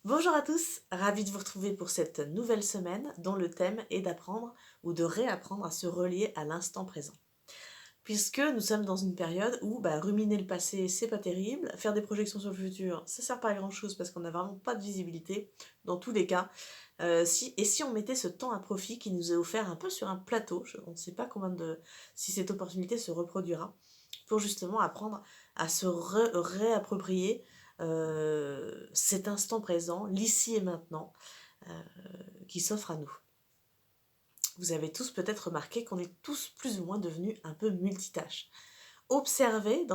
Bonjour à tous, ravi de vous retrouver pour cette nouvelle semaine dont le thème est d'apprendre ou de réapprendre à se relier à l'instant présent. Puisque nous sommes dans une période où ruminer le passé, c'est pas terrible, faire des projections sur le futur, ça sert pas à grand chose parce qu'on n'a vraiment pas de visibilité dans tous les cas. Si on mettait ce temps à profit qui nous est offert un peu sur un plateau, on ne sait pas si cette opportunité se reproduira, pour justement apprendre à se réapproprier cet instant présent, l'ici et maintenant, euh, qui s'offre à nous. Vous avez tous peut-être remarqué qu'on est tous plus ou moins devenus un peu multitâches. Observez de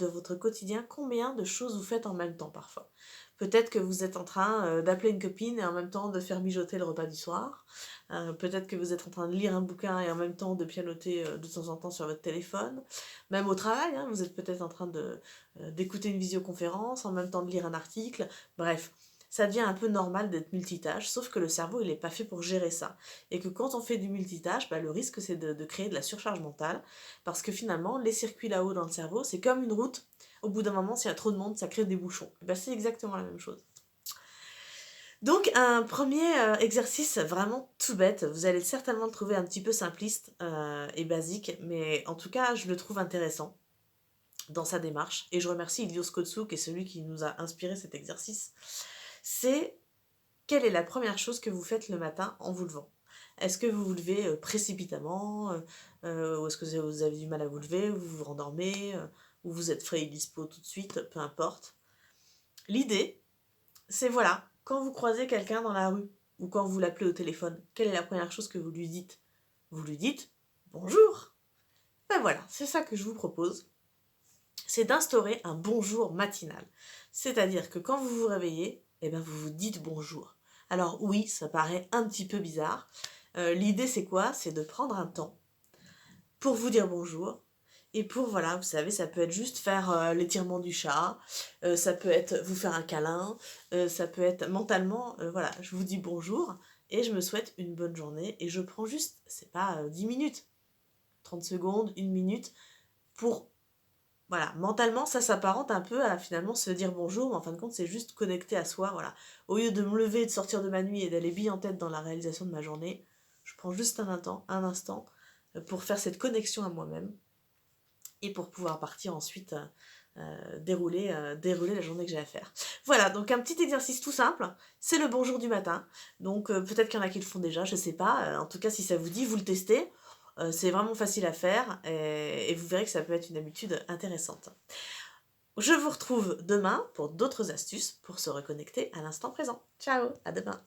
votre quotidien combien de choses vous faites en même temps parfois. Peut-être que vous êtes en train d'appeler une copine et en même temps de faire mijoter le repas du soir. Peut-être que vous êtes en train de lire un bouquin et en même temps de pianoter de temps en temps sur votre téléphone. Même au travail, hein, vous êtes peut-être en train d'écouter une visioconférence en même temps de lire un article. Bref, ça devient un peu normal d'être multitâche, sauf que le cerveau, il n'est pas fait pour gérer ça. Et que quand on fait du multitâche, le risque, c'est de créer de la surcharge mentale, parce que finalement, les circuits là-haut dans le cerveau, c'est comme une route. Au bout d'un moment, s'il y a trop de monde, ça crée des bouchons. C'est exactement la même chose. Donc, un premier exercice vraiment tout bête, vous allez certainement le trouver un petit peu simpliste et basique, mais en tout cas, je le trouve intéressant dans sa démarche. Et je remercie Ilios Kotsou, qui est celui qui nous a inspiré cet exercice. C'est: quelle est la première chose que vous faites le matin en vous levant? Est-ce que vous vous levez précipitamment, ou est-ce que vous avez du mal à vous lever, ou vous vous rendormez, ou vous êtes frais et dispo tout de suite, peu importe. L'idée, c'est voilà, quand vous croisez quelqu'un dans la rue, ou quand vous l'appelez au téléphone, quelle est la première chose que vous lui dites? Vous lui dites bonjour. Ben voilà, c'est ça que je vous propose, c'est d'instaurer un bonjour matinal. C'est-à-dire que quand vous vous réveillez, vous vous dites bonjour. Alors oui, ça paraît un petit peu bizarre. L'idée c'est quoi? C'est de prendre un temps pour vous dire bonjour. Et pour, voilà, vous savez, ça peut être juste faire l'étirement du chat, ça peut être vous faire un câlin, ça peut être mentalement, voilà, je vous dis bonjour et je me souhaite une bonne journée et je prends juste, c'est pas 10 minutes, 30 secondes, une minute, pour voilà, mentalement, ça s'apparente un peu à finalement se dire bonjour, mais en fin de compte, c'est juste connecter à soi, voilà. Au lieu de me lever, de sortir de ma nuit et d'aller bille en tête dans la réalisation de ma journée, je prends juste un instant pour faire cette connexion à moi-même et pour pouvoir partir ensuite dérouler la journée que j'ai à faire. Voilà, donc un petit exercice tout simple, c'est le bonjour du matin. Donc peut-être qu'il y en a qui le font déjà, je sais pas. En tout cas, si ça vous dit, vous le testez. C'est vraiment facile à faire et vous verrez que ça peut être une habitude intéressante. Je vous retrouve demain pour d'autres astuces pour se reconnecter à l'instant présent. Ciao, à demain.